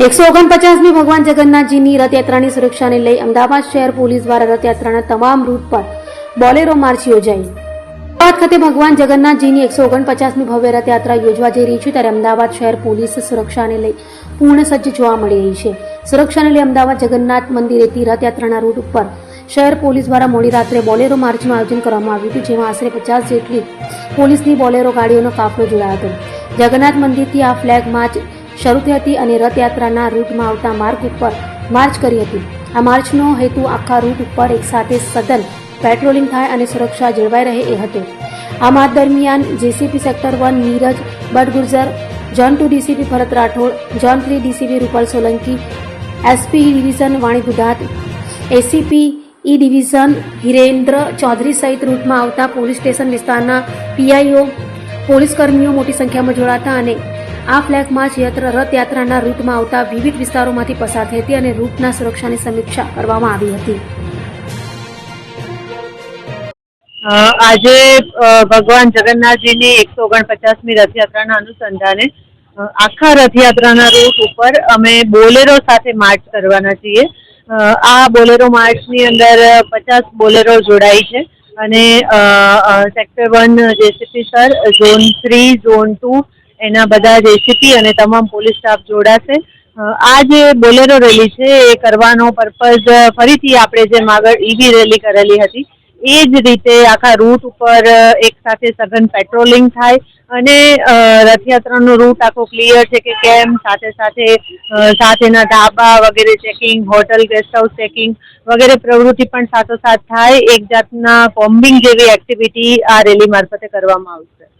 149મી ભગવાન જગન્નાથજીની રથયાત્રાની સુરક્ષાને લઈ અમદાવાદ શહેર પોલીસ દ્વારા રથયાત્રાના તમામ રૂટ પર બોલેરો માર્ચ યોજાઈ। અમદાવાદ ખાતે ભગવાન જગન્નાથજીની 149મી ભવ્ય રથયાત્રા યોજવા જઈ રહી છે, ત્યારે અમદાવાદ શહેર પોલીસ સુરક્ષાને લઈ પૂર્ણ સજ્જ જોવા મળી રહી છે। સુરક્ષાને લઈ અમદાવાદ જગન્નાથ મંદિરેથી રથયાત્રાના રૂટ ઉપર શહેર પોલીસ દ્વારા મોડી રાત્રે બોલેરો માર્ચનું આયોજન કરવામાં આવ્યું હતું, જેમાં આશરે 50 જેટલી પોલીસની બોલેરો ગાડીઓનો કાફલો જોડાયો હતો। જગન્નાથ મંદિરથી આ ફ્લેગ માર્ચ શરૂ થઈ હતી અને રથયાત્રાના રૂટમાં આવતા માર્ગ ઉપર માર્ચ કરી હતી। આ માર્ચનો હેતુ આખા રૂટ ઉપર એકસાથે સઘન પેટ્રોલિંગ થાય અને સુરક્ષા જળવાઈ રહે એ હતો। આ માર્ચ દરમિયાન JCP sector 1 Neeraj Badgujar, zone 2 DCP Bharat Rathod, zone 3 DCP Rupal Solanki, SP division Vani Dudhat, ACP E division Hirendra Chaudhary સહિત રૂટમાં આવતા પોલીસ સ્ટેશન વિસ્તારના પીઆઈઓ, પોલીસ કર્મીઓ મોટી સંખ્યામાં જોડાતા અને આ ફ્લેગ માર્ચ રથયાત્રાના રૂટમાં આવતા વિવિધ વિસ્તારોમાંથી પસાર થઈ હતી અને રૂટના સુરક્ષાની સમીક્ષા કરવામાં આવી હતી। આજે ભગવાન જગન્નાથજીની 149મી રથયાત્રાના અનુસંધાને આખા રથયાત્રાના રૂટ ઉપર અમે બોલેરો સાથે માર્ચ કરવાના છીએ। આ બોલેરો માર્ચની અંદર 50 બોલેરો જોડાઈ છે અને sector 1 JCP sir, zone 3, zone 2 એના બધા જેસીપી અને તમામ પોલીસ સ્ટાફ જોડાશે। આ જે બોલેરો રેલી છે એ કરવાનો પર્પઝ ફરીથી આપણે જેમ આગળ ઈવી રેલી કરેલી હતી એ જ રીતે આખા રૂટ ઉપર એક સાથે સઘન પેટ્રોલિંગ થાય અને રથયાત્રાનો રૂટ આખો ક્લિયર છે કે કેમ, સાથેના ધાબા વગેરે checking, hotel guest house checking વગેરે પ્રવૃત્તિ પણ સાથોસાથ થાય। એક જાતના કોમ્બિંગ જેવી એક્ટિવિટી આ રેલી મારફતે કરવામાં આવશે।